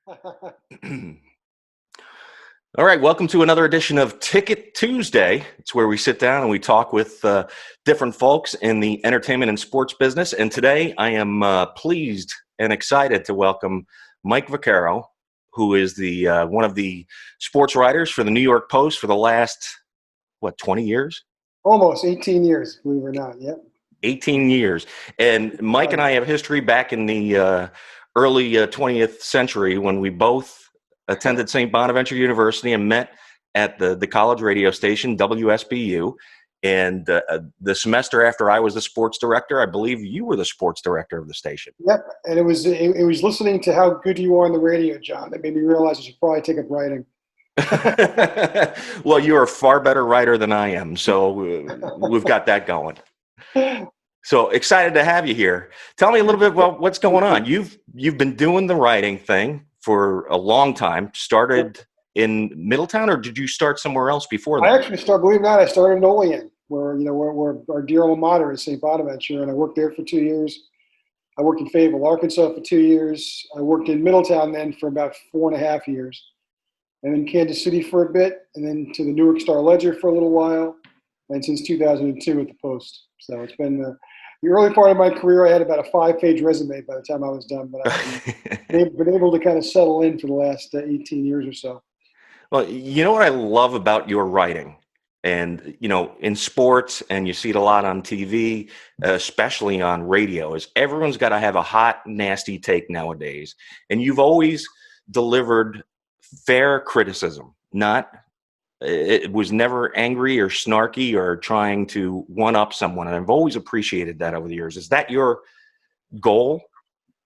All right, welcome to another edition of Ticket Tuesday. It's where we sit down and we talk with different folks in the entertainment and sports business. And today I am pleased and excited to welcome Mike Vaccaro, who is the one of the sports writers for the New York Post for the last, 20 years? Almost 18 years, believe it or not. Yep. 18 years. And Mike and Right. I have history back in the early 20th century when we both attended St. Bonaventure University and met at the college radio station, WSBU. And the semester after I was the sports director, I believe you were the sports director of the station. Yep. And it was listening to how good you are on the radio, John, that made me realize I should probably take up writing. Well, you're a far better writer than I am, so we've got that going. So excited to have you here. Tell me a little bit about what's going on. You've been doing the writing thing for a long time. Started in Middletown, or did you start somewhere else before I that? actually believe it or not, I started in Olean, where our dear alma mater is St. Bonaventure, and I worked there for 2 years. I worked in Fayetteville, Arkansas for 2 years. I worked in Middletown then for about 4.5 years, and then Kansas City for a bit, and then to the Newark Star Ledger for a little while, and since 2002 at the Post. So it's been the early part of my career. I had about a 5-page resume by the time I was done, but I've been able to kind of settle in for the last 18 years or so. Well, you know what I love about your writing, and in sports, and you see it a lot on TV, especially on radio, is everyone's got to have a hot, nasty take nowadays, and you've always delivered fair criticism. Not It was never angry or snarky or trying to one up someone, and I've always appreciated that over the years. Is that your goal?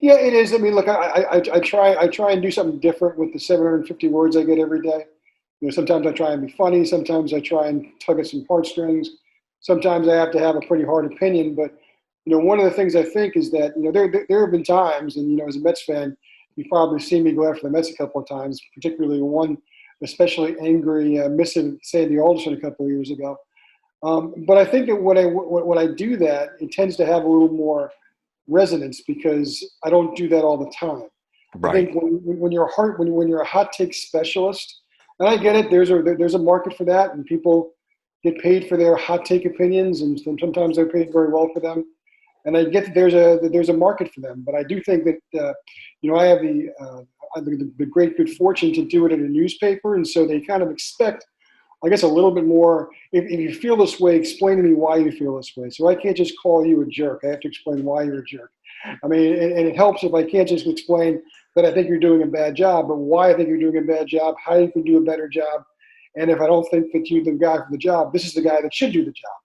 Yeah, it is. I mean, look, I try and do something different with the 750 words I get every day. Sometimes I try and be funny. Sometimes I try and tug at some heartstrings. Sometimes I have to have a pretty hard opinion. But one of the things I think is that there have been times, and as a Mets fan, you've probably seen me go after the Mets a couple of times, particularly one especially angry missing Sandy Alderson a couple of years ago. But I think that when I do that, it tends to have a little more resonance because I don't do that all the time. I Right. think when you're a hot take specialist, and I get it, there's a market for that, and people get paid for their hot take opinions, and sometimes they're paid very well for them. And I get that there's a market for them, but I do think that I have the great good fortune to do it in a newspaper, and so they kind of expect, I guess, a little bit more. If you feel this way, explain to me why you feel this way. So I can't just call you a jerk. I have to explain why you're a jerk. I mean, and it helps if I can't just explain that I think you're doing a bad job, but why I think you're doing a bad job, how you can do a better job, and if I don't think that you're the guy for the job, this is the guy that should do the job.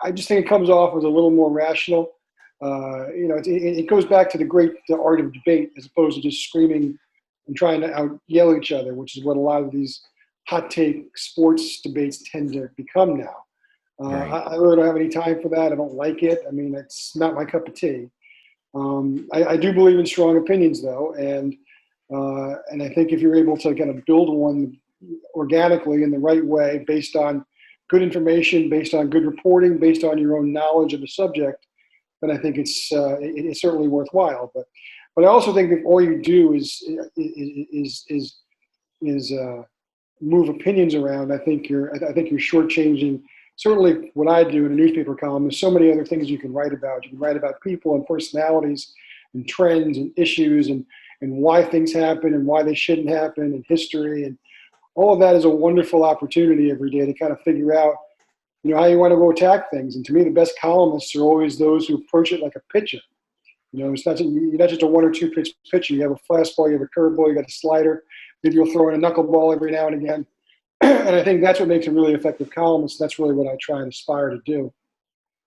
I just think it comes off as a little more rational. It goes back to the great art of debate as opposed to just screaming and trying to out yell each other, which is what a lot of these hot take sports debates tend to become now. Right. I really don't have any time for that. I don't like it. I mean, it's not my cup of tea. I do believe in strong opinions, though, and I think if you're able to kind of build one organically in the right way, based on good information, based on good reporting, based on your own knowledge of the subject, then I think it's certainly worthwhile. But I also think that all you do is move opinions around. I think you're shortchanging. Certainly, what I do in a newspaper column, there's so many other things you can write about. You can write about people and personalities and trends and issues and why things happen and why they shouldn't happen and history, and all of that is a wonderful opportunity every day to kind of figure out how you want to go attack things. And to me, the best columnists are always those who approach it like a pitcher. It's not you're not just a 1 or 2 pitch pitcher. You have a fastball, you have a curveball, you got a slider. Maybe you'll throw in a knuckleball every now and again. And I think that's what makes a really effective columnist. That's really what I try and aspire to do.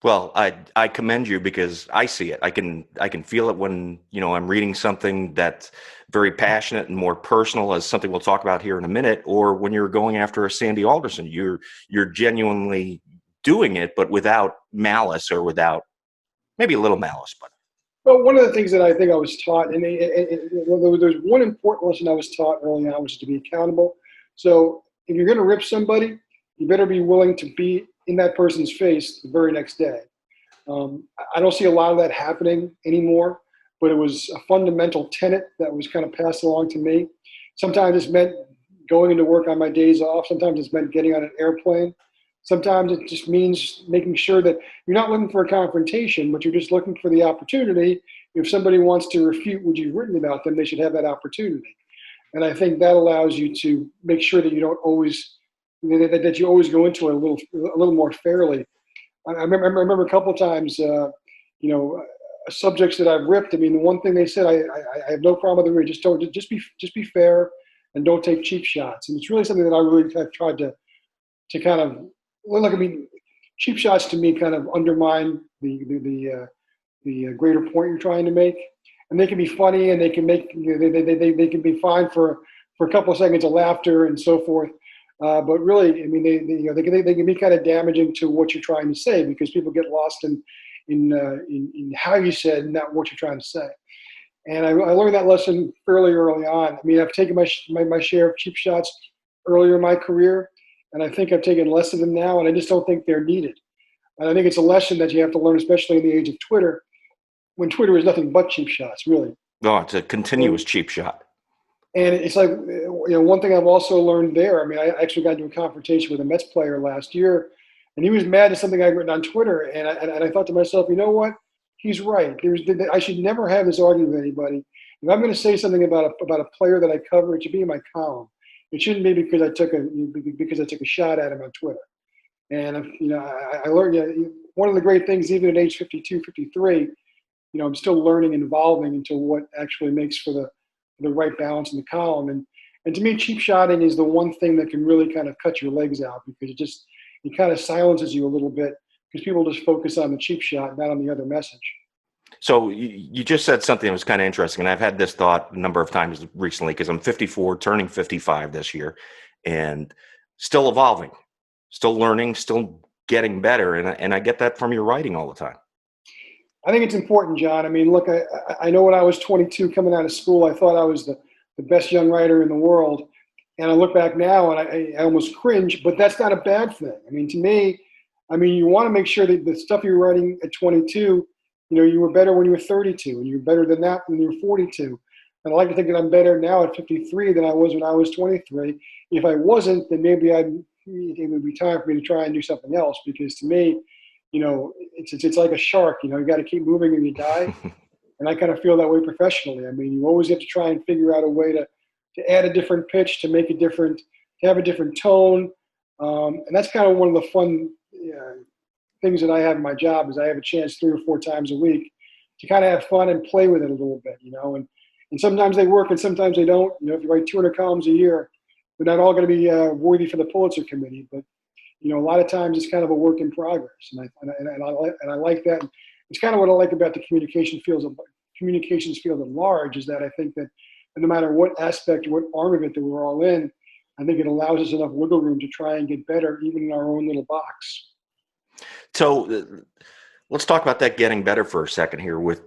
Well, I commend you because I see it. I can feel it when I'm reading something that's very passionate and more personal, as something we'll talk about here in a minute, or when you're going after a Sandy Alderson, you're genuinely doing it, but without malice, or without maybe a little malice. But Well, one of the things that I think I was taught, and there's one important lesson I was taught early on, which is to be accountable. So if you're going to rip somebody, you better be willing to be in that person's face the very next day. I don't see a lot of that happening anymore. but it was a fundamental tenet that was kind of passed along to me. Sometimes it's meant going into work on my days off. Sometimes it's meant getting on an airplane. Sometimes it just means making sure that you're not looking for a confrontation, but you're just looking for the opportunity. If somebody wants to refute what you've written about them, they should have that opportunity. And I think that allows you to make sure that you don't always, that you always go into it a little more fairly. I remember a couple of times, subjects that I've ripped. I mean, the one thing they said, I have no problem with it. Just be fair and don't take cheap shots. And it's really something that I really have tried to kind of look. I mean, cheap shots to me kind of undermine the greater point you're trying to make. And they can be funny, and they can make they can be fine for a couple of seconds of laughter and so forth. But really, I mean, they can be kind of damaging to what you're trying to say, because people get lost in how you said, not what you're trying to say. And I learned that lesson fairly early on. I mean, I've taken my share of cheap shots earlier in my career, and I think I've taken less of them now, and I just don't think they're needed. And I think it's a lesson that you have to learn, especially in the age of Twitter, when Twitter is nothing but cheap shots, really. Oh, it's a continuous cheap shot. And it's like, one thing I've also learned there, I mean, I actually got into a confrontation with a Mets player last year, and he was mad at something I'd written on Twitter. And I thought to myself, you know what? He's right. I should never have this argument with anybody. If I'm going to say something about a player that I cover, it should be in my column. It shouldn't be because I took a shot at him on Twitter. And I learned, one of the great things, even at age 52, 53, I'm still learning and evolving into what actually makes for the right balance in the column. And to me, cheap shotting is the one thing that can really kind of cut your legs out, because it kind of silences you a little bit, because people just focus on the cheap shot, not on the other message. So you just said something that was kind of interesting, and I've had this thought a number of times recently, because I'm 54, turning 55 this year, and still evolving, still learning, still getting better. And I get that from your writing all the time. I think it's important, John. I mean, look, I know when I was 22 coming out of school, I thought I was the best young writer in the world. And I look back now and I almost cringe, but that's not a bad thing. I mean, to me, you want to make sure that the stuff you're writing at 22, you were better when you were 32, and you're better than that when you were 42. And I like to think that I'm better now at 53 than I was when I was 23. If I wasn't, then maybe it would be time for me to try and do something else, because to me, it's like a shark. You got to keep moving or you die. And I kind of feel that way professionally. I mean, you always have to try and figure out a way to add a different pitch, to have a different tone. And that's kind of one of the fun things that I have in my job, is I have a chance 3 or 4 times a week to kind of have fun and play with it a little bit, and sometimes they work and sometimes they don't. If you write 200 columns a year, they're not all going to be worthy for the Pulitzer Committee, but a lot of times it's kind of a work in progress, and I like that. It's kind of what I like about the communications field at large, is that I think that no matter what aspect or what arm of it that we're all in, I think it allows us enough wiggle room to try and get better, even in our own little box. So let's talk about that getting better for a second here. With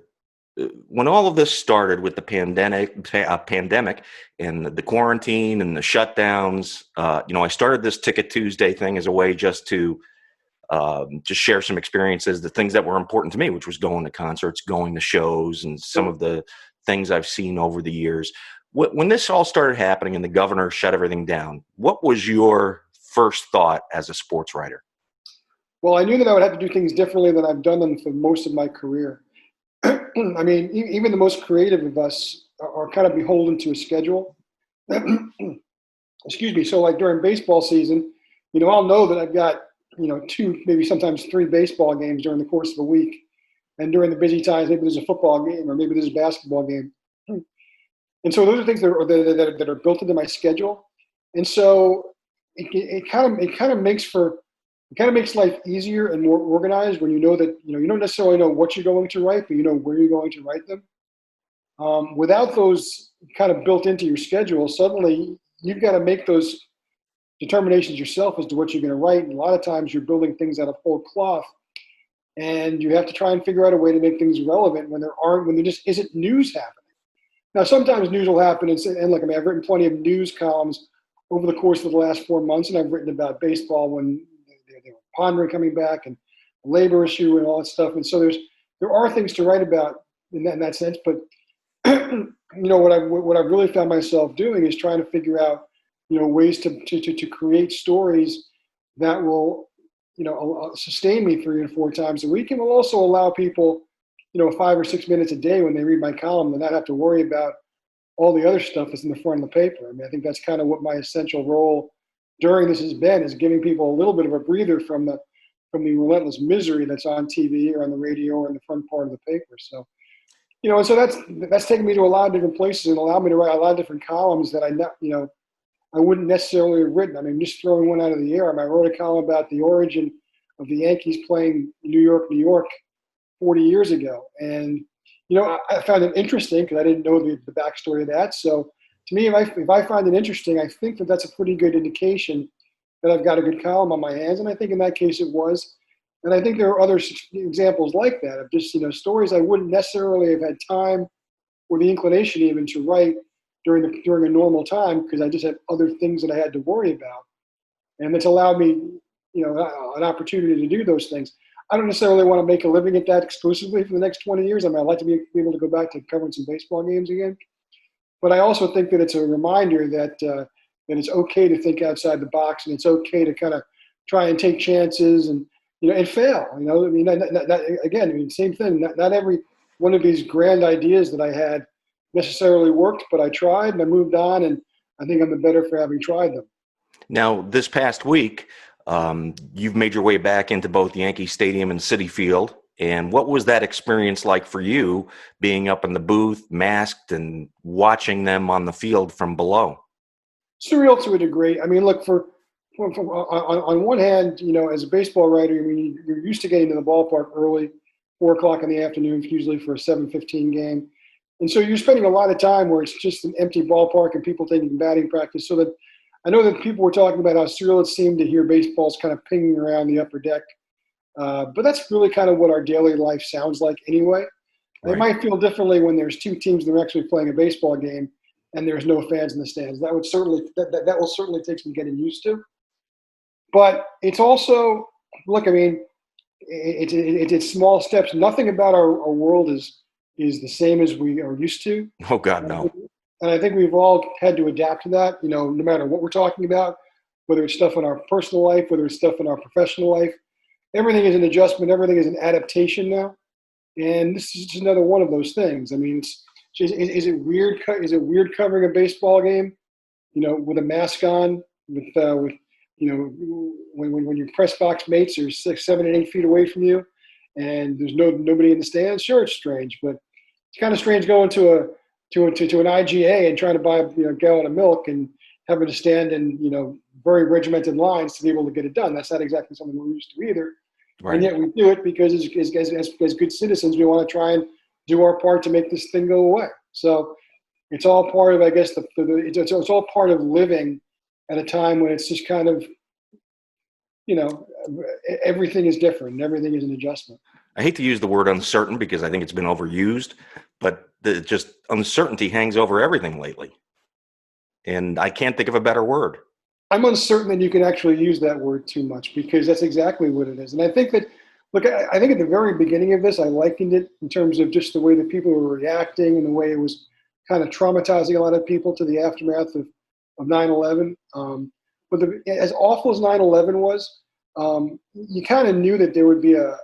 when all of this started with the pandemic and the quarantine and the shutdowns, I started this Ticket Tuesday thing as a way just to just share some experiences, the things that were important to me, which was going to concerts, going to shows, and some of the things I've seen over the years. When this all started happening and the governor shut everything down, what was your first thought as a sports writer? Well, I knew that I would have to do things differently than I've done them for most of my career. I mean, even the most creative of us are kind of beholden to a schedule. Excuse me. So like during baseball season, I'll know that I've got, 2, maybe sometimes 3 baseball games during the course of a week. And during the busy times, maybe there's a football game or maybe there's a basketball game. And so those are things that are built into my schedule. And so it kind of makes life easier and more organized when you know that, you don't necessarily know what you're going to write, but you know where you're going to write them. Without those kind of built into your schedule, suddenly you've got to make those determinations yourself as to what you're going to write. And a lot of times you're building things out of whole cloth, and you have to try and figure out a way to make things relevant when there just isn't news happening. Now, sometimes news will happen, and look, I've written plenty of news columns over the course of the last 4 months, and I've written about baseball when they were pondering coming back, and the labor issue and all that stuff. And so there are things to write about in that sense. But what I've really found myself doing is trying to figure out ways to create stories that will sustain me 3 and 4 times a week, and will also allow people 5 or 6 minutes a day when they read my column to not have to worry about all the other stuff that's in the front of the paper. I mean, I think that's kind of what my essential role during this has been, is giving people a little bit of a breather from the relentless misery that's on TV or on the radio or in the front part of the paper. So, and so that's taken me to a lot of different places and allowed me to write a lot of different columns that I wouldn't necessarily have written. I mean, just throwing one out of the air, I wrote a column about the origin of the Yankees playing New York 40 years ago. And, I found it interesting because I didn't know the backstory of that. So to me, if I find it interesting, I think that's a pretty good indication that I've got a good column on my hands. And I think in that case it was. And I think there are other examples like that of just, stories I wouldn't necessarily have had time or the inclination even to write during a normal time, because I just had other things that I had to worry about. And it's allowed me, an opportunity to do those things. I don't necessarily want to make a living at that exclusively for the next 20 years. I mean, I'd like to be able to go back to covering some baseball games again. But I also think that it's a reminder that it's okay to think outside the box, and it's okay to kind of try and take chances and fail. I mean, again, same thing. Not every one of these grand ideas that I had necessarily worked, but I tried and I moved on, and I think I'm the better for having tried them. Now, this past week, you've made your way back into both Yankee Stadium and Citi Field. And what was that experience like for you, being up in the booth, masked, and watching them on the field from below? Surreal to a degree. I mean, look, on one hand, as a baseball writer, I mean, you're used to getting to the ballpark early, 4 o'clock in the afternoon, usually for a 7:15 game. And so you're spending a lot of time where it's just an empty ballpark and people taking batting practice. So that I know that people were talking about how surreal it seemed to hear baseballs kind of pinging around the upper deck. But that's really kind of what our daily life sounds like anyway. Right. It might feel differently when there's two teams that are actually playing a baseball game and there's no fans in the stands. That will certainly take some getting used to. But it's also, look, I mean, it's small steps. Nothing about our world is the same as we are used to. Oh, God, no. And I think we've all had to adapt to that, no matter what we're talking about, whether it's stuff in our personal life, whether it's stuff in our professional life. Everything is an adjustment. Everything is an adaptation now. And this is just another one of those things. I mean, is it weird? Is it weird covering a baseball game, with a mask on, with when your press box mates are 6, 7, and 8 feet away from you, and there's nobody in the stands? Sure, it's strange, but it's kind of strange going to an IGA and trying to buy a gallon of milk and having to stand in very regimented lines to be able to get it done. That's not exactly something we're used to either. Right. And yet we do it because as good citizens, we want to try and do our part to make this thing go away. So it's all part of, I guess, it's all part of living at a time when it's just kind of, everything is different and everything is an adjustment. I hate to use the word uncertain because I think it's been overused, but just uncertainty hangs over everything lately. And I can't think of a better word. I'm uncertain that you can actually use that word too much, because that's exactly what it is. And I think that, look, I think at the very beginning of this, I likened it in terms of just the way that people were reacting and the way it was kind of traumatizing a lot of people to the aftermath of 9/11. But as awful as 9/11 was, you kind of knew that there would be a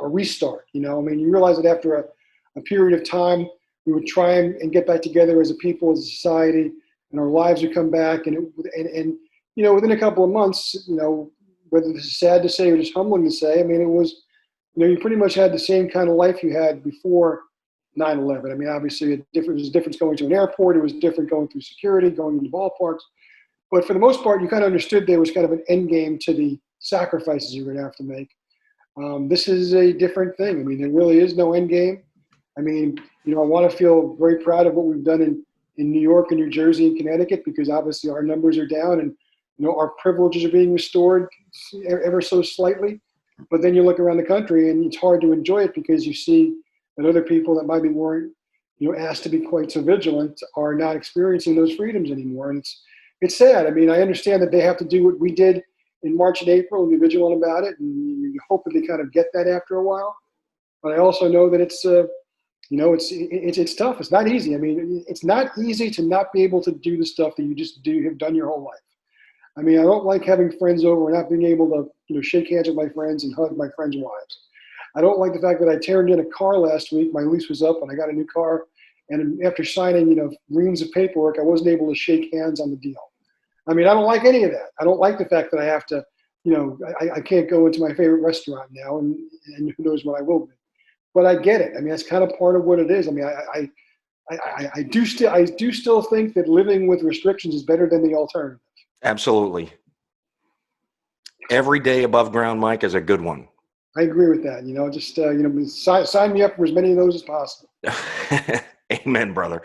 restart. I mean, you realize that after a period of time, we would try and get back together as a people, as a society, and our lives would come back. And within a couple of months, whether this is sad to say or just humbling to say, I mean, it was, you pretty much had the same kind of life you had before 9/11. I mean, obviously, there was a difference going to an airport. It was different going through security, going into ballparks. But for the most part, you kind of understood there was kind of an end game to the sacrifices you were going to have to make. This is a different thing. I mean, there really is no end game. I mean, I want to feel very proud of what we've done in New York and New Jersey and Connecticut, because obviously our numbers are down and, our privileges are being restored ever so slightly. But then you look around the country and it's hard to enjoy it because you see that other people that maybe weren't, asked to be quite so vigilant are not experiencing those freedoms anymore. And it's sad. I mean, I understand that they have to do what we did in March and April and be vigilant about it. And you hope that they kind of get that after a while. but I also know that it's tough. It's not easy. I mean, it's not easy to not be able to do the stuff that you just have done your whole life. I mean, I don't like having friends over and not being able to, shake hands with my friends and hug my friends' wives. I don't like the fact that I turned in a car last week. My lease was up and I got a new car. And after signing, reams of paperwork, I wasn't able to shake hands on the deal. I mean, I don't like any of that. I don't like the fact that I have to, I can't go into my favorite restaurant now, and who knows what I will be. But I get it. I mean, that's kind of part of what it is. I mean, I do still think that living with restrictions is better than the alternative. Absolutely. Every day above ground, Mike, is a good one. I agree with that. Sign me up for as many of those as possible. Amen, brother.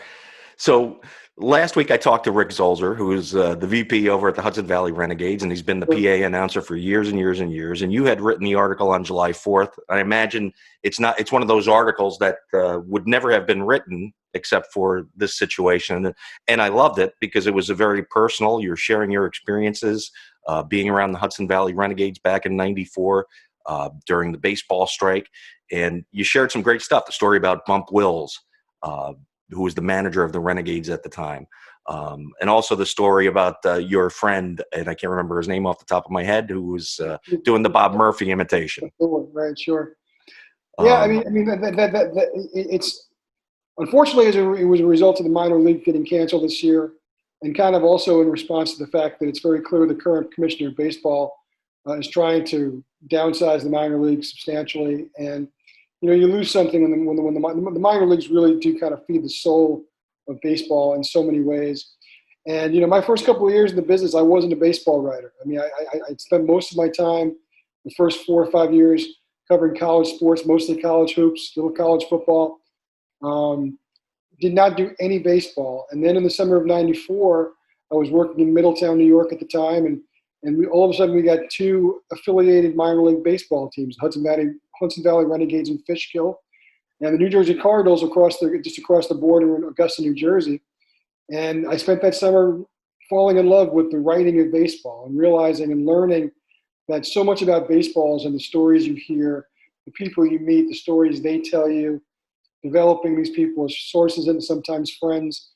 So last week I talked to Rick Zolzer, who is the VP over at the Hudson Valley Renegades, and he's been the PA announcer for years and years and years. And you had written the article on July 4th. I imagine it's one of those articles that would never have been written except for this situation. And I loved it because it was a very personal. You're sharing your experiences being around the Hudson Valley Renegades back in '94 during the baseball strike. And you shared some great stuff, the story about Bump Wills, who was the manager of the Renegades at the time. And also the story about your friend, and I can't remember his name off the top of my head, who was doing the Bob Murphy imitation. Right, sure. Yeah, I mean, it's unfortunately it was a result of the minor league getting canceled this year, and kind of also in response to the fact that it's very clear the current commissioner of baseball is trying to downsize the minor leagues substantially, and you lose something when the minor leagues really do kind of feed the soul of baseball in so many ways. And my first couple of years in the business, I wasn't a baseball writer. I mean, I spent most of my time, the first 4 or 5 years, covering college sports, mostly college hoops, little college football. Did not do any baseball. And then in the summer of '94, I was working in Middletown, New York at the time, and all of a sudden we got 2 affiliated minor league baseball teams, Hudson Valley Renegades in Fishkill, and the New Jersey Cardinals just across the border in Augusta, New Jersey. And I spent that summer falling in love with the writing of baseball and realizing and learning that so much about baseball is in the stories you hear, the people you meet, the stories they tell you, developing these people as sources and sometimes friends.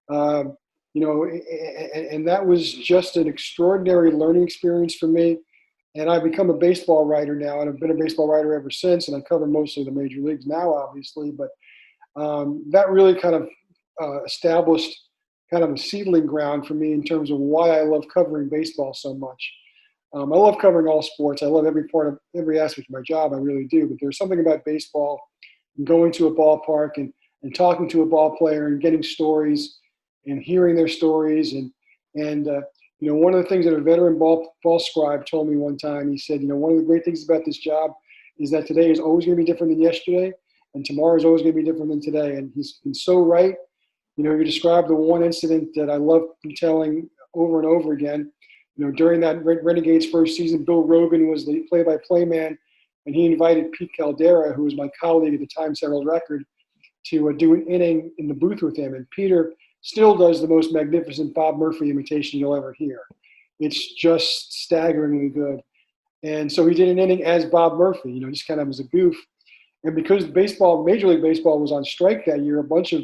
And that was just an extraordinary learning experience for me. And I've become a baseball writer now, and I've been a baseball writer ever since, and I cover mostly the major leagues now, obviously. But that really kind of established kind of a seedling ground for me in terms of why I love covering baseball so much. I love covering all sports. I love every aspect of my job. I really do. But there's something about baseball and going to a ballpark and talking to a ball player and getting stories and hearing their stories. And one of the things that a veteran ball scribe told me one time, he said, one of the great things about this job is that today is always going to be different than yesterday, and tomorrow is always going to be different than today. And he's been so right. You described the one incident that I love telling over and over again. During that Renegades first season, Bill Rogan was the play-by-play man, and he invited Pete Caldera, who was my colleague at the Times Herald Record, to do an inning in the booth with him. And Peter still does the most magnificent Bob Murphy imitation you'll ever hear. It's just staggeringly good. And so he did an inning as Bob Murphy, just kind of as a goof. And because Major League Baseball was on strike that year, a bunch of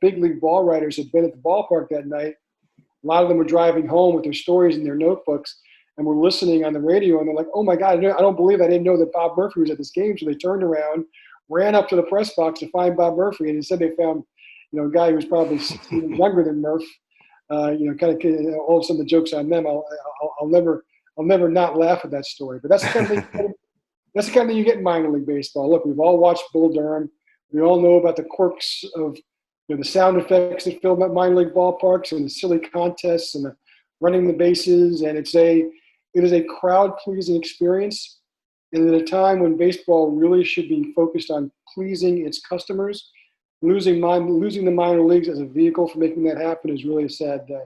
big league ball writers had been at the ballpark that night. A lot of them were driving home with their stories in their notebooks and were listening on the radio. And they're like, oh, my God, I don't believe I didn't know that Bob Murphy was at this game. So they turned around, ran up to the press box to find Bob Murphy. And instead they found, a guy who was probably 16 years younger than Murph. All of a sudden the joke's on them. I'll never not laugh at that story. But that's the kind of thing. That's the kind of thing you get in minor league baseball. Look, we've all watched Bull Durham. We all know about the quirks of the sound effects that fill minor league ballparks and the silly contests and the running the bases. And it is a crowd-pleasing experience. And at a time when baseball really should be focused on pleasing its customers, losing the minor leagues as a vehicle for making that happen is really a sad day.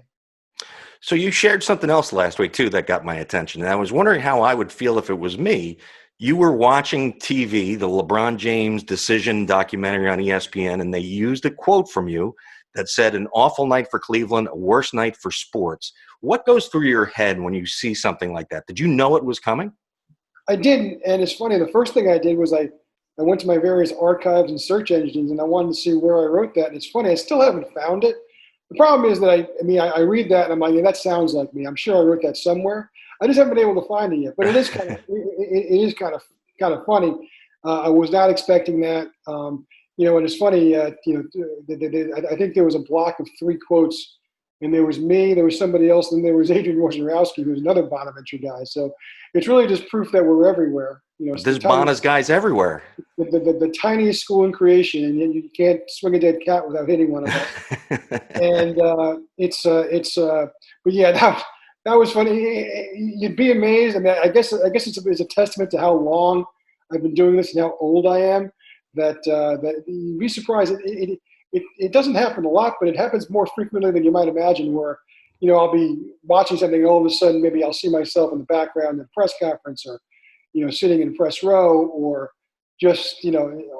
So you shared something else last week, too, that got my attention. And I was wondering how I would feel if it was me. You were watching TV, the LeBron James decision documentary on ESPN, and they used a quote from you that said, an awful night for Cleveland, a worse night for sports. What goes through your head when you see something like that? Did you know it was coming? I didn't. And it's funny. The first thing I did was I I went to my various archives and search engines, and I wanted to see where I wrote that. And it's funny, I still haven't found it. The problem is that I read that and I'm like, yeah, that sounds like me. I'm sure I wrote that somewhere. I just haven't been able to find it yet. But it is it is kind of funny. I was not expecting that. And it's funny. I think there was a block of 3 quotes, and there was me, there was somebody else, and there was Adrian Wojnarowski, who's another Bonaventure guy. So it's really just proof that we're everywhere. It's There's Bona's guys everywhere. The tiniest school in creation, and you can't swing a dead cat without hitting one of us. And but yeah, that was funny. You'd be amazed. I mean, I guess it's a testament to how long I've been doing this and how old I am. That you'd be surprised. It doesn't happen a lot, but it happens more frequently than you might imagine. Where I'll be watching something, and all of a sudden maybe I'll see myself in the background in the press conference, or sitting in press row, or just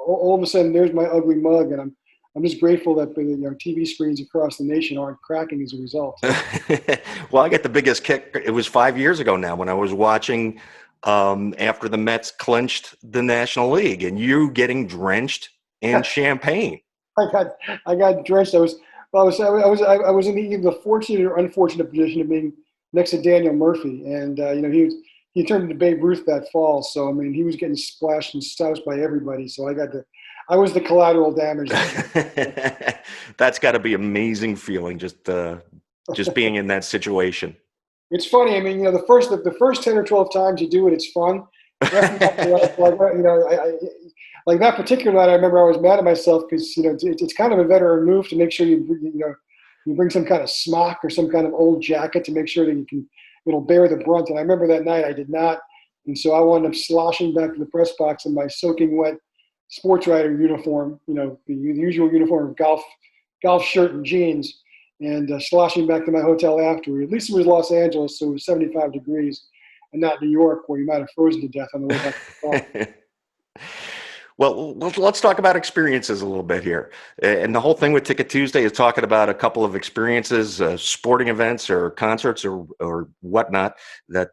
all of a sudden there's my ugly mug, and I'm just grateful that the TV screens across the nation aren't cracking as a result. Well, I get the biggest kick. It was 5 years ago now when I was watching after the Mets clinched the National League, and you getting drenched in champagne. I got drenched. I was in either the fortunate or unfortunate position of being next to Daniel Murphy, and he turned into Babe Ruth that fall. So I mean, he was getting splashed and soused by everybody. So I was the collateral damage. That's got to be amazing feeling, just being in that situation. It's funny. I mean, the first 10 or 12 times you do it, it's fun. Like that particular night, I remember I was mad at myself because it's kind of a veteran move to make sure you bring some kind of smock or some kind of old jacket to make sure that it'll bear the brunt. And I remember that night I did not, and so I wound up sloshing back to the press box in my soaking wet sports writer uniform, the usual uniform of golf shirt and jeans, and sloshing back to my hotel afterward. At least it was Los Angeles, so it was 75 degrees, and not New York, where you might have frozen to death on the way back to the car. Well, let's talk about experiences a little bit here. And the whole thing with Ticket Tuesday is talking about a couple of experiences, sporting events or concerts or whatnot that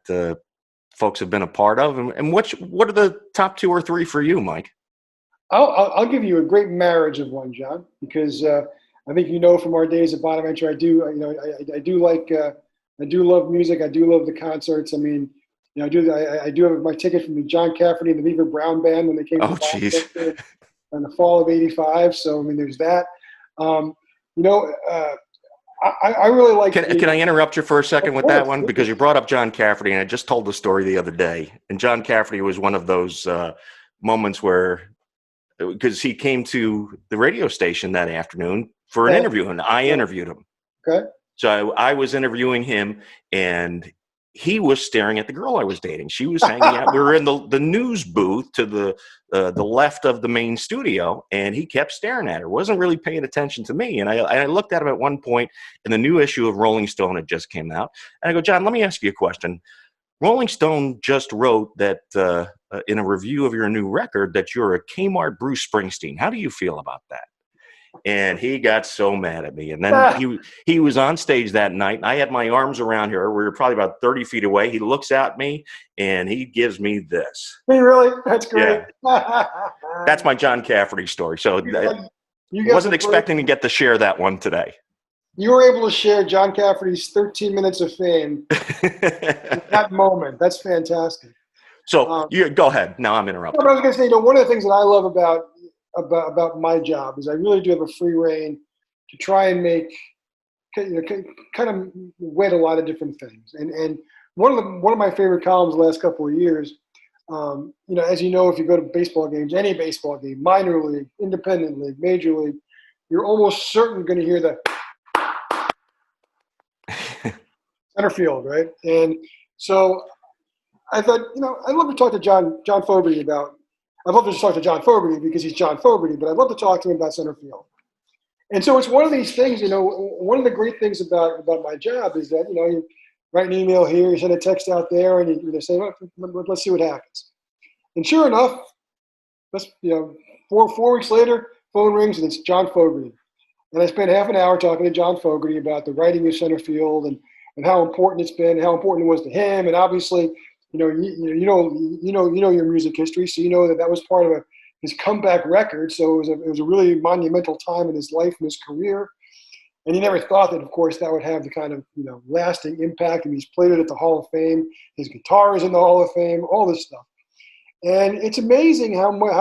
folks have been a part of. And what are the top 2 or 3 for you, Mike? I'll give you a great marriage of one, John, because I think from our days at Bonaventure, I do love music. I do love the concerts. I mean, I do have my ticket from the John Cafferty and the Beaver Brown Band when they came to Bonaventure in the fall of '85. So I mean, there's that. I really like. Can I interrupt you for a second with that one? Because you brought up John Cafferty, and I just told the story the other day. And John Cafferty was one of those moments where, because he came to the radio station that afternoon for an interview, and I interviewed him. Okay. So I was interviewing him, and he was staring at the girl I was dating. She was hanging out. We were in the news booth to the left of the main studio, and he kept staring at her. Wasn't really paying attention to me. And I looked at him at one point, and the new issue of Rolling Stone had just came out. And I go, John, let me ask you a question. Rolling Stone just wrote that in a review of your new record that you're a Kmart Bruce Springsteen. How do you feel about that? And he got so mad at me. And then he was on stage that night. I had my arms around her. We were probably about 30 feet away. He looks at me, and he gives me this. Hey, really? That's great. Yeah. That's my John Cafferty story. So I wasn't expecting to get to share that one today. You were able to share John Cafferty's 13 minutes of fame at that moment. That's fantastic. So you go ahead. Now I'm interrupting. I was going to say, one of the things that I love about my job is I really do have a free reign to try and make kind of wet a lot of different things. And one of my favorite columns the last couple of years, as you know, if you go to baseball games, any baseball game, minor league, independent league, major league, you're almost certain going to hear the center field, right? And so I thought, I'd love to talk to John Fogerty about. I'd love to just talk to John Fogerty because he's John Fogerty, but I'd love to talk to him about center field. And so it's one of these things, one of the great things about my job is that, you write an email here, you send a text out there, and you say, well, let's see what happens. And sure enough, 4 weeks later, phone rings, and it's John Fogerty. And I spent half an hour talking to John Fogerty about the writing of center field and how important it's been, how important it was to him, and obviously, you know your music history, so you know that was part of his comeback record. So it was a really monumental time in his life and his career. And he never thought that, of course, that would have the kind of lasting impact. And he's played it at the Hall of Fame. His guitar is in the Hall of Fame. All this stuff. And it's amazing how much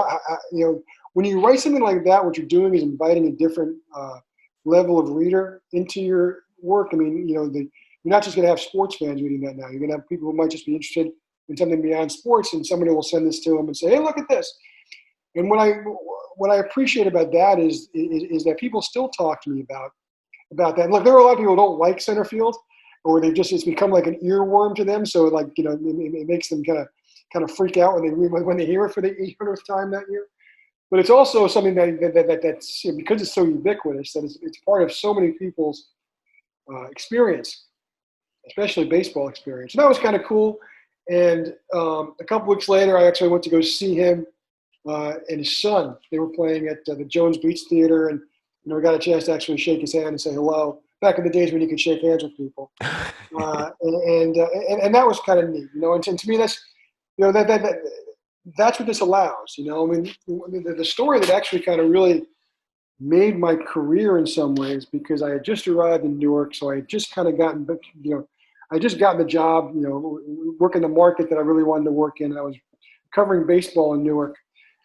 when you write something like that, what you're doing is inviting a different level of reader into your work. I mean, you're not just going to have sports fans reading that now. You're going to have people who might just be interested in something beyond sports, and somebody will send this to them and say, "Hey, look at this." And what I appreciate about that is that people still talk to me about that. And look, there are a lot of people who don't like center field, or it's become like an earworm to them. So it makes them kind of freak out when they hear it for the 800th time that year. But it's also something that's because it's so ubiquitous that it's part of so many people's experience, especially baseball experience. And that was kind of cool. And a couple weeks later, I actually went to go see him and his son. They were playing at the Jones Beach Theater, and we got a chance to actually shake his hand and say hello. Back in the days when you could shake hands with people, and that was kind of neat, And to me, that's that's what this allows. I mean, the story that actually kind of really made my career in some ways, because I had just arrived in Newark, so I had just kind of gotten, I just gotten the job, working the market that I really wanted to work in. And I was covering baseball in Newark.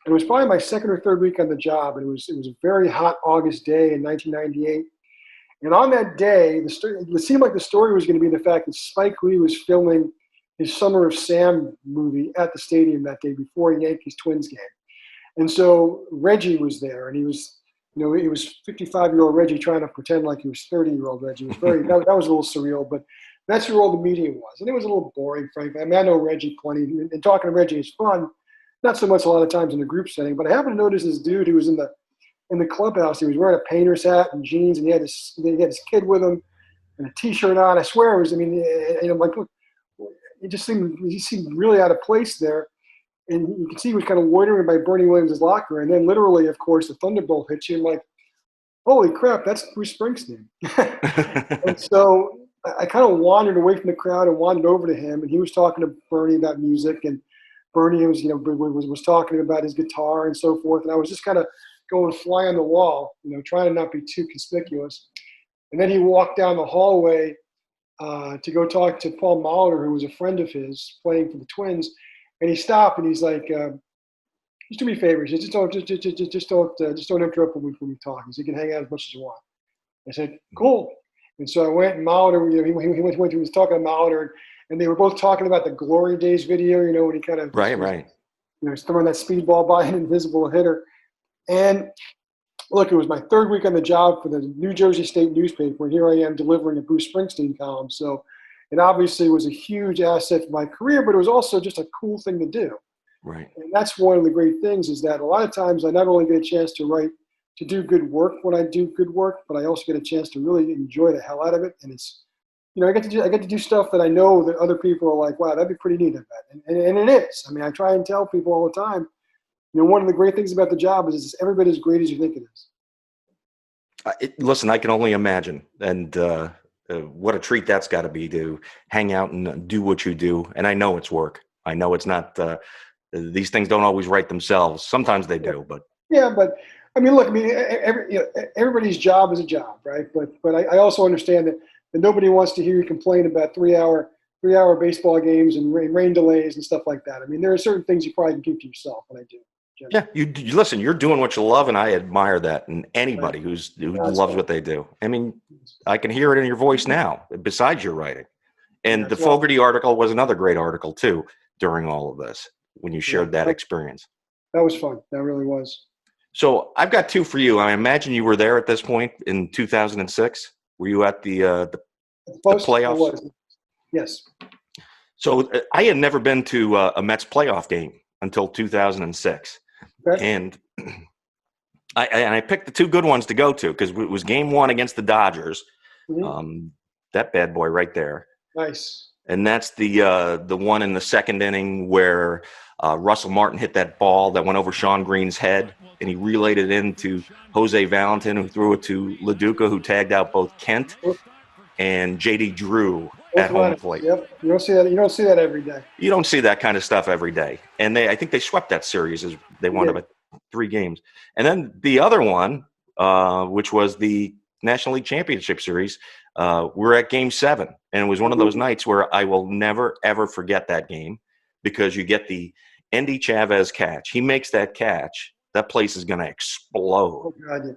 And it was probably my second or third week on the job, and it was a very hot August day in 1998. And on that day, it seemed like the story was going to be the fact that Spike Lee was filming his Summer of Sam movie at the stadium that day before a Yankees-Twins game. And so Reggie was there, and he was, it was 55-year-old Reggie trying to pretend like he was 30-year-old Reggie. It was that was a little surreal, but that's who all the media was. And it was a little boring, frankly. I mean, I know Reggie plenty, and talking to Reggie is fun. Not so much a lot of times in a group setting, but I happened to notice this dude who was in the clubhouse. He was wearing a painter's hat and jeans, and he had his kid with him and a T-shirt on. I swear it was. I mean, and I'm like, look, he seemed really out of place there. And you can see he was kind of loitering by Bernie Williams' locker. And then literally, of course, the thunderbolt hits you. And like, holy crap, that's Bruce Springsteen. And so I kind of wandered away from the crowd and wandered over to him. And he was talking to Bernie about music, and Bernie was talking about his guitar and so forth. And I was just kind of going fly on the wall, trying to not be too conspicuous. And then he walked down the hallway to go talk to Paul Molitor, who was a friend of his playing for the Twins. And he stopped and he's like, just do me favors. Just don't interrupt when we talk. He said, you can hang out as much as you want. I said, cool. And so I went, and Molitor, he was talking to Molitor, and they were both talking about the Glory Days video, when he kind of right. He's throwing that speedball by an invisible hitter. And look, it was my third week on the job for the New Jersey State newspaper, and here I am delivering a Bruce Springsteen column. So it obviously was a huge asset for my career, but it was also just a cool thing to do. Right. And that's one of the great things, is that a lot of times I not only get a chance to do good work when I do good work, but I also get a chance to really enjoy the hell out of it. And it's, I get to do stuff that I know that other people are like, wow, that'd be pretty neat at that. And it is. I mean, I try and tell people all the time, one of the great things about the job is it's every bit as great as you think it is. Listen, I can only imagine. And what a treat that's got to be, to hang out and do what you do. And I know it's work. I know it's not, these things don't always write themselves. Sometimes they do, but. Yeah, but I mean, look, everybody's job is a job, right? But I also understand that nobody wants to hear you complain about three-hour baseball games and rain delays and stuff like that. I mean, there are certain things you probably can keep to yourself, and I do. Yeah, you listen. You're doing what you love, and I admire that in anybody who loves what they do. I mean, I can hear it in your voice now. Besides your writing, and the Fogarty article was another great article too. During all of this, when you shared that experience, that was fun. That really was. So I've got two for you. I imagine you were there at this point in 2006. Were you at the playoffs? Yes. So I had never been to a Mets playoff game until 2006. Okay. And I picked the two good ones to go to, because it was game one against the Dodgers. Mm-hmm. That bad boy right there. Nice. And that's the one in the second inning where Russell Martin hit that ball that went over Sean Green's head, and he relayed it into Jose Valentin, who threw it to LaDuca, who tagged out both Kent and J.D. Drew at home plate. Yep, you don't see that. You don't see that every day. You don't see that kind of stuff every day. And I think they swept that series. As they wound up 3 games. And then the other one, which was the National League Championship Series, we're at Game 7. And it was one of those nights where I will never, ever forget that game, because you get the Endy Chavez catch. He makes that catch. That place is going to explode. Oh, God, yeah.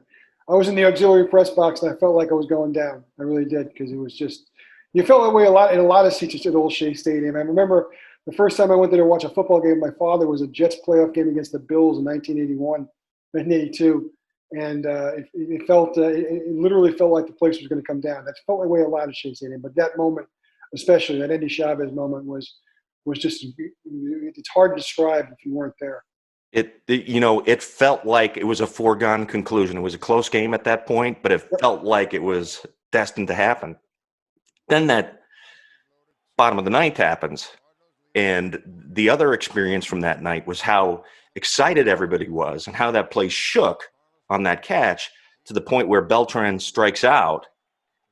I was in the auxiliary press box, and I felt like I was going down. I really did, because it was just – you felt that way a lot in a lot of seats at Old Shea Stadium. I remember the first time I went there to watch a football game with my father was a Jets playoff game against the Bills in 1981, 1982. And it felt it literally felt like the place was going to come down. That felt that way a lot at Shea Stadium. But that moment, especially that Endy Chavez moment, was just – it's hard to describe if you weren't there. It felt like it was a foregone conclusion. It was a close game at that point, but it felt like it was destined to happen. Then that bottom of the ninth happens. And the other experience from that night was how excited everybody was and how that place shook on that catch, to the point where Beltran strikes out.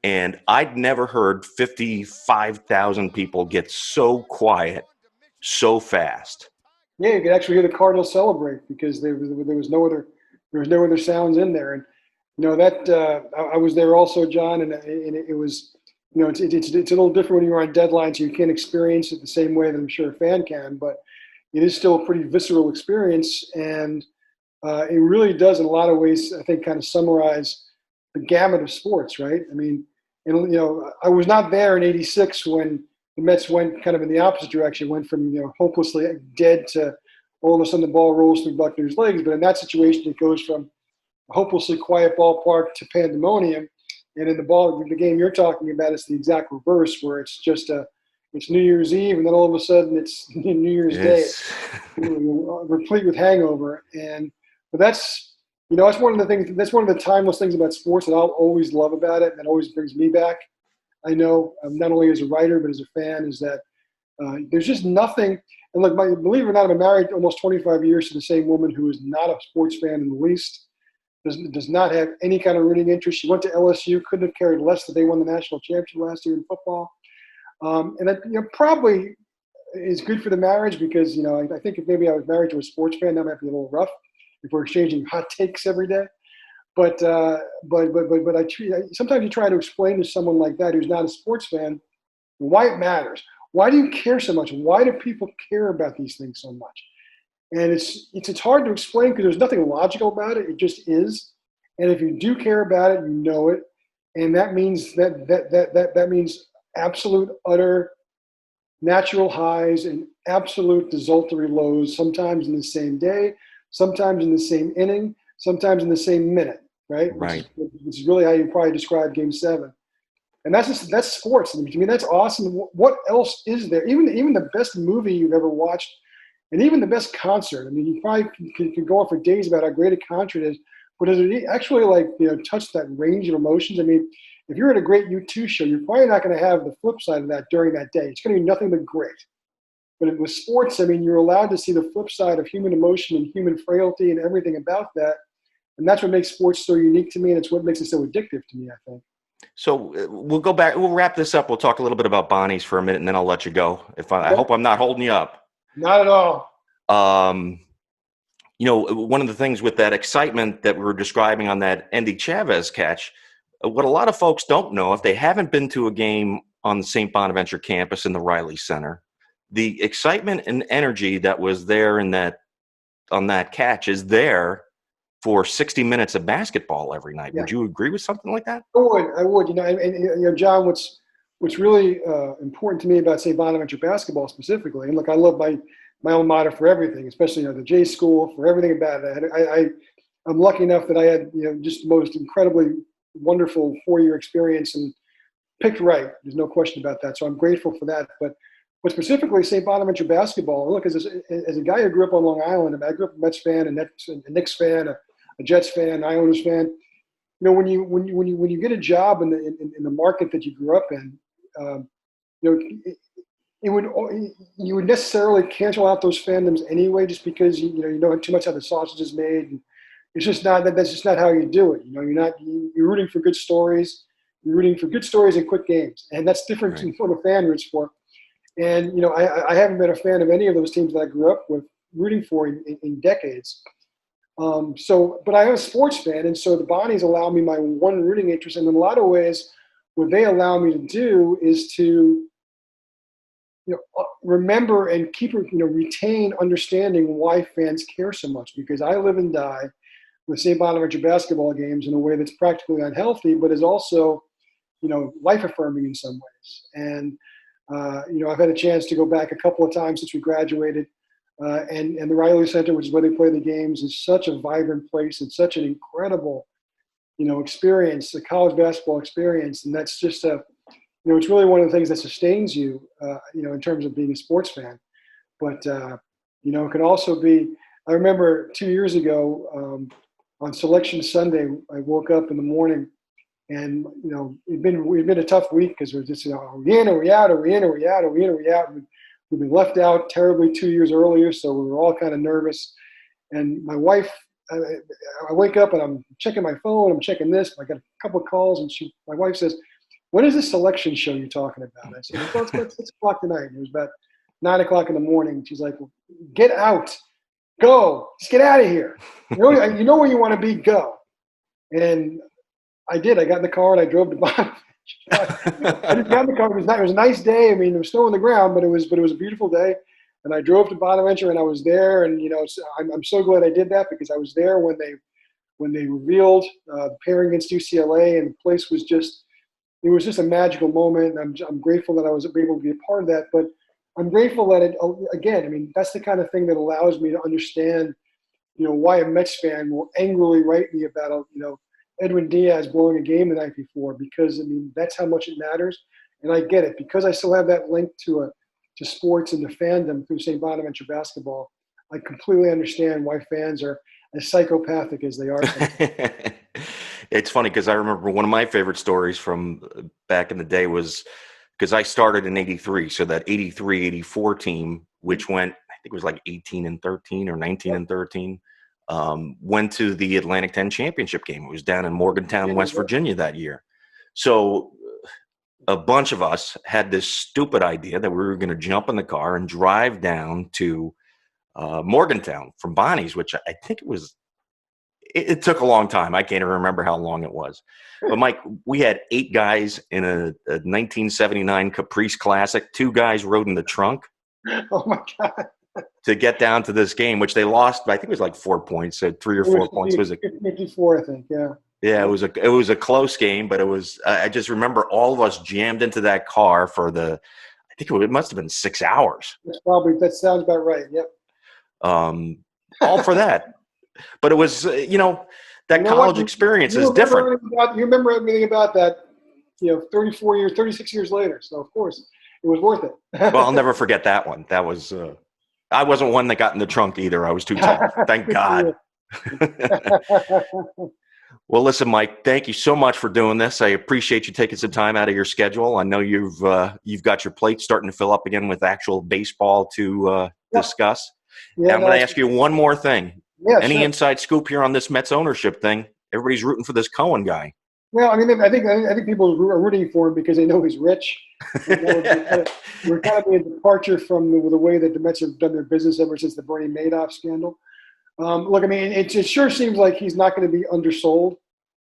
And I'd never heard 55,000 people get so quiet so fast. Yeah, you could actually hear the Cardinals celebrate, because there was no other sounds in there. And that I was there also, John, and it was, it's a little different when you're on deadline, so you can't experience it the same way that I'm sure a fan can, but it is still a pretty visceral experience, and it really does in a lot of ways, I think, kind of summarize the gamut of sports, right? I mean, I was not there in '86 when the Mets went kind of in the opposite direction, went from hopelessly dead to all of a sudden the ball rolls through Buckner's legs. But in that situation, it goes from a hopelessly quiet ballpark to pandemonium. And in the game you're talking about, it's the exact reverse, where it's just it's New Year's Eve, and then all of a sudden it's New Year's Day, replete with hangover. But that's one of the things. That's one of the timeless things about sports that I'll always love about it, and that always brings me back. I know, not only as a writer but as a fan, is that there's just nothing. And look, believe it or not, I'm married almost 25 years to the same woman who is not a sports fan in the least. Does not have any kind of rooting interest. She went to LSU, couldn't have cared less that they won the national championship last year in football. And that probably is good for the marriage, because I think if maybe I was married to a sports fan, that might be a little rough if we're exchanging hot takes every day. But sometimes you try to explain to someone like that who's not a sports fan why it matters. Why do you care so much? Why do people care about these things so much? And it's hard to explain, because there's nothing logical about it. It just is. And if you do care about it, you know it, and that means that means absolute, utter, natural highs and absolute desultory lows. Sometimes in the same day, sometimes in the same inning, sometimes in the same minute. Right. Right. Which is really how you probably describe Game 7. And that's sports. I mean, that's awesome. What else is there? Even the best movie you've ever watched, and even the best concert. I mean, you probably can go on for days about how great a concert is, but does it actually touch that range of emotions? I mean, if you're at a great U2 show, you're probably not going to have the flip side of that during that day. It's going to be nothing but great. But with sports, I mean, you're allowed to see the flip side of human emotion and human frailty and everything about that. And that's what makes sports so unique to me, and it's what makes it so addictive to me, I think. So we'll go back. We'll wrap this up. We'll talk a little bit about Bonnie's for a minute, and then I'll let you go. I hope I'm not holding you up. Not at all. One of the things with that excitement that we were describing on that Endy Chavez catch, what a lot of folks don't know, if they haven't been to a game on the St. Bonaventure campus in the Riley Center, the excitement and energy that was there on that catch is there for 60 minutes of basketball every night. Yeah. Would you agree with something like that? I would. John, what's really important to me about St. Bonaventure basketball specifically, and look, I love my alma mater for everything, especially the J School, for everything about it. I'm lucky enough that I had just the most incredibly wonderful 4-year experience and picked right. There's no question about that. So I'm grateful for that. But specifically St. Bonaventure basketball, look, as a guy who grew up on Long Island, I grew up a Mets fan, a Knicks fan, a Jets fan, Islanders fan. When you get a job in the market that you grew up in, you would necessarily cancel out those fandoms anyway, just because you know too much how the sausage is made. And it's just not that's just not how you do it. You're rooting for good stories. You're rooting for good stories and quick games, and that's different from what a fan roots for. And I haven't been a fan of any of those teams that I grew up with rooting for in decades. But I am a sports fan, and so the Bonnies allow me my one rooting interest. And in a lot of ways, what they allow me to do is to remember and keep, retain understanding why fans care so much, because I live and die with St. Bonaventure basketball games in a way that's practically unhealthy, but is also, life affirming in some ways. And, I've had a chance to go back a couple of times since we graduated. And the Riley Center, which is where they play the games, is such a vibrant place and such an incredible, experience, a college basketball experience. And that's just it's really one of the things that sustains you, in terms of being a sports fan. But, it can also be, I remember 2 years ago on Selection Sunday, I woke up in the morning and, it'd been a tough week because we're just, are we in, are we out, are we in, are we out, are we in, are we out? We've been left out terribly 2 years earlier, so we were all kind of nervous. And my wife, I wake up and I'm checking my phone, I'm checking this, I got a couple of calls, and my wife says, "What is this selection show you're talking about?" I said, "Well, it's about 6 o'clock tonight." And it was about 9 o'clock in the morning. She's like, "Well, get out, go, just get out of here. You know where you want to be, go." And I did. I got in the car and I drove to Bonn. I just got in the car. It was a nice day. I mean, there was snow on the ground, but it was a beautiful day. And I drove to Bonaventure, and I was there. And I'm so glad I did that, because I was there when they revealed the pairing against UCLA, and the place was just. It was just a magical moment. I'm grateful that I was able to be a part of that. But I'm grateful that that's the kind of thing that allows me to understand, why a Mets fan will angrily write me about, Edwin Diaz blowing a game the night before, because that's how much it matters. And I get it, because I still have that link to sports and to fandom through St. Bonaventure basketball. I completely understand why fans are as psychopathic as they are. It's funny because I remember one of my favorite stories from back in the day was because I started in '83. So that '83-'84 team, which went, I think it was like 18-13 or 19-13, went to the Atlantic 10 championship game. It was down in Morgantown, West Virginia that year. So a bunch of us had this stupid idea that we were going to jump in the car and drive down to Morgantown from Bonnie's, which I think it took a long time. I can't even remember how long it was. But Mike, we had 8 guys in a 1979 Caprice Classic. 2 guys rode in the trunk. Oh my God. To get down to this game, which they lost, I think it was like 4 points, so 3 or 4 points. It was 54, I think. Yeah. Yeah, it was a close game, but it was. I just remember all of us jammed into that car for I think it must have been 6 hours. That sounds about right. Yep. All for that. But it was, college experience is different. You remember everything about that, 34 years, 36 years later. So, of course, it was worth it. Well, I'll never forget that one. That was, I wasn't one that got in the trunk either. I was too tall. Thank God. Well, listen, Mike, thank you so much for doing this. I appreciate you taking some time out of your schedule. I know you've got your plate starting to fill up again with actual baseball to discuss. Yeah, I'm going to ask you one more thing. Yeah, Any inside scoop here on this Mets ownership thing? Everybody's rooting for this Cohen guy. Well, I think people are rooting for him because they know he's rich. We're kind of a departure from the way that the Mets have done their business ever since the Bernie Madoff scandal. Look, it sure seems like he's not going to be undersold,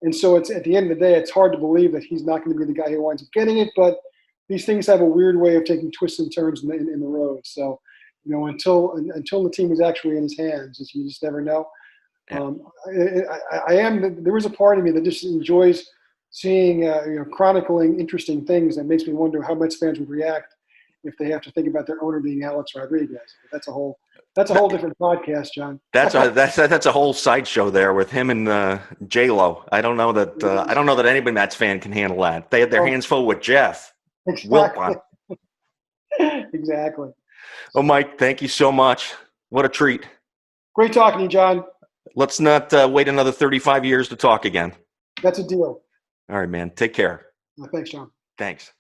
and so it's at the end of the day, it's hard to believe that he's not going to be the guy who winds up getting it. But these things have a weird way of taking twists and turns in the road. So. Until the team is actually in his hands, you just never know. Yeah. There was a part of me that just enjoys seeing, chronicling interesting things. That makes me wonder how Mets fans would react if they have to think about their owner being Alex Rodriguez. But that's a whole different podcast, John. That's a whole sideshow there with him and J-Lo. I don't know that anybody Mets fan can handle that. They had their hands full with Jeff. Exactly. Exactly. Well, Mike, thank you so much. What a treat. Great talking to you, John. Let's not wait another 35 years to talk again. That's a deal. All right, man. Take care. Thanks, John. Thanks.